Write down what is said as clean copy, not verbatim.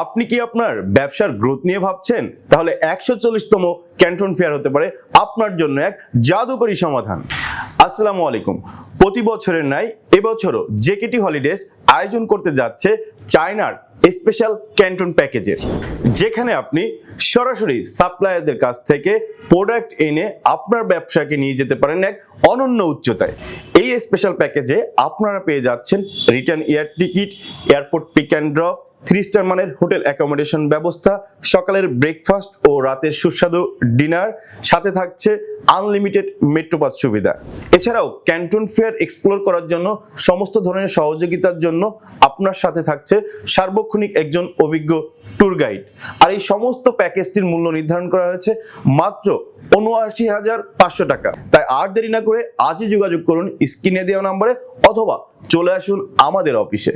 আপনি কি আপনার ব্যবসার গ্রোথ নিয়ে ভাবছেন? তাহলে 140তম ক্যান্টন ফেয়ার হতে পারে আপনার জন্য এক জাদুকরী সমাধান। আসসালামু আলাইকুম। প্রতি বছরের ন্যায় এবছরও জেকেটি হলিডেজ আয়োজন করতে যাচ্ছে চায়নার স্পেশাল ক্যান্টন প্যাকেজের, যেখানে আপনি সরাসরি সাপ্লায়ারদের কাছ থেকে প্রোডাক্ট এনে আপনার ব্যবসাকে নিয়ে যেতে পারেন এক অনন্য উচ্চতায়। এই স্পেশাল প্যাকেজে আপনারা পেয়ে যাচ্ছেন return air ticket, airport pick and drop, 3 star মানের হোটেল অ্যাকোমোডেশন ব্যবস্থা, সকালের ব্রেকফাস্ট ও রাতের সুস্বাদু ডিনার, সাথে থাকছে আনলিমিটেড মেট্রোবাস সুবিধা। এছাড়াও ক্যান্টন ফেয়ার এক্সপ্লোর করার জন্য সমস্ত ধরনের সহযোগিতার জন্য আপনার সাথে থাকছে সার্বক্ষণিক একজন অভিজ্ঞ ট্যুর গাইড। আর এই সমস্ত প্যাকেজটির মূল্য নির্ধারণ করা হয়েছে মাত্র ৭৯,৫০০ টাকা। তাই আর দেরি না করে আজই যোগাযোগ করুন স্ক্রিনে দেওয়া নম্বরে, অথবা চলে আসুন আমাদের অফিসে।